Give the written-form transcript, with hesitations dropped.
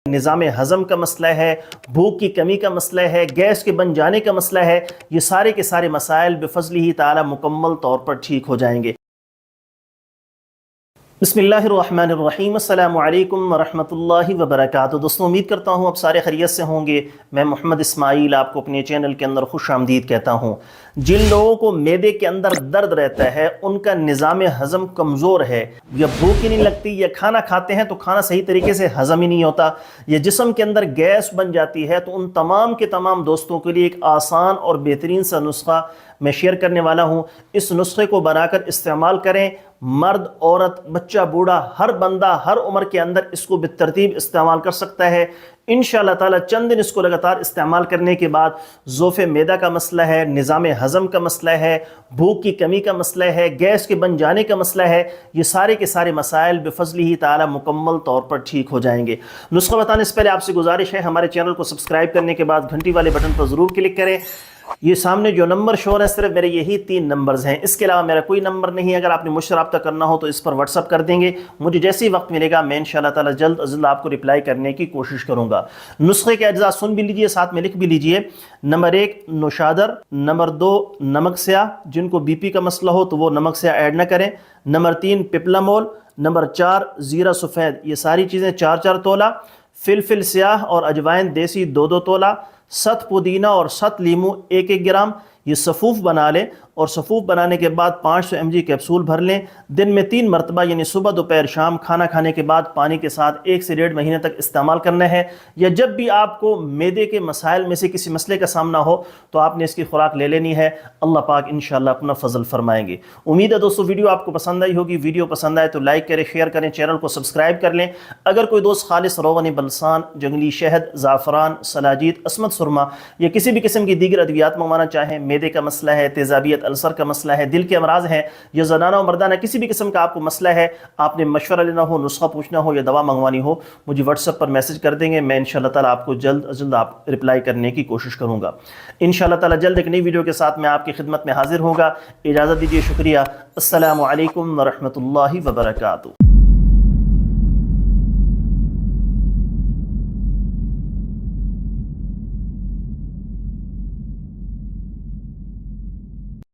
نظام ہضم کا مسئلہ ہے، بھوک کی کمی کا مسئلہ ہے، گیس کے بن جانے کا مسئلہ ہے، یہ سارے کے سارے مسائل بفضلہ تعالی مکمل طور پر ٹھیک ہو جائیں گے۔ بسم اللہ الرحمن الرحیم، السلام علیکم ورحمۃ اللہ وبرکاتہ۔ دوستوں، امید کرتا ہوں اب سارے خیریت سے ہوں گے۔ میں محمد اسماعیل آپ کو اپنے چینل کے اندر خوش آمدید کہتا ہوں۔ جن لوگوں کو معدے کے اندر درد رہتا ہے، ان کا نظام ہضم کمزور ہے، یا بھوک ہی نہیں لگتی، یا کھانا کھاتے ہیں تو کھانا صحیح طریقے سے ہضم ہی نہیں ہوتا، یا جسم کے اندر گیس بن جاتی ہے، تو ان تمام کے تمام دوستوں کے لیے ایک آسان اور بہترین سا نسخہ میں شیئر کرنے والا ہوں۔ اس نسخے کو بنا کر استعمال کریں۔ مرد، عورت، بچہ، بوڑھا، ہر بندہ ہر عمر کے اندر اس کو بالترتیب استعمال کر سکتا ہے۔ انشاءاللہ تعالی چند دن اس کو لگاتار استعمال کرنے کے بعد ذوف معدہ کا مسئلہ ہے، نظام ہضم کا مسئلہ ہے، بھوک کی کمی کا مسئلہ ہے، گیس کے بن جانے کا مسئلہ ہے، یہ سارے کے سارے مسائل بفضلہ تعالی مکمل طور پر ٹھیک ہو جائیں گے۔ نسخہ بتانے سے پہلے آپ سے گزارش ہے، ہمارے چینل کو سبسکرائب کرنے کے بعد گھنٹی والے بٹن پر ضرور کلک کریں۔ یہ سامنے جو نمبر شو ہے صرف میرے یہی 3 نمبرز ہیں، اس کے علاوہ میرا کوئی نمبر نہیں ہے۔ اگر آپ نے مجھ سے رابطہ کرنا ہو تو اس پر واٹس اپ کر دیں گے، مجھے جیسے ہی وقت ملے گا میں انشاءاللہ تعالی جلد از جلد آپ کو رپلائی کرنے کی کوشش کروں گا۔ نسخے کے اجزاء سن بھی لیجئے، ساتھ میں لکھ بھی لیجئے۔ نمبر 1 نوشادر، نمبر 2 نمک سیاہ، جن کو بی پی کا مسئلہ ہو تو وہ نمک سیاہ ایڈ نہ کریں۔ نمبر 3 پپلامول، نمبر 4 زیرہ سفید، یہ ساری چیزیں 4 تولہ۔ فلفل سیاہ اور اجوائن دیسی 2 تولہ۔ ست پودینہ اور ست لیمو 1 گرام۔ یہ صفوف بنا لیں، اور صفوف بنانے کے بعد 500 mg کیپسول بھر لیں۔ دن میں 3 مرتبہ یعنی صبح، دوپہر، شام کھانا کھانے کے بعد پانی کے ساتھ 1 سے 1.5 مہینے تک استعمال کرنا ہے۔ یا جب بھی آپ کو معدے کے مسائل میں سے کسی مسئلے کا سامنا ہو تو آپ نے اس کی خوراک لے لینی ہے، اللہ پاک انشاءاللہ اپنا فضل فرمائیں گے۔ امید ہے دوستو ویڈیو آپ کو پسند آئی ہوگی۔ ویڈیو پسند آئے تو لائک کریں، شیئر کریں، چینل کو سبسکرائب کر لیں۔ اگر کوئی دوست خالص روغن بلسان، جنگلی شہد، زعفران، سلاجید، عصمت سرما یا کسی بھی قسم کی دیگر ادویات منگوانا چاہیں، معدے کا مسئلہ ہے، تیزابیت، السر کا مسئلہ ہے، دل کے امراض ہیں، یا زنانہ و مردانہ کسی بھی قسم کا آپ کو مسئلہ ہے، آپ نے مشورہ لینا ہو، نسخہ پوچھنا ہو یا دوا منگوانی ہو، مجھے واٹس ایپ پر میسج کر دیں گے، میں انشاءاللہ تعالی آپ کو جلد از جلد رپلائی کرنے کی کوشش کروں گا۔ انشاءاللہ تعالی جلد ایک نئی ویڈیو کے ساتھ میں آپ کی خدمت میں حاضر ہوں گا۔ اجازت دیجیے، شکریہ۔ السلام علیکم ورحمۃ اللہ وبرکاتہ۔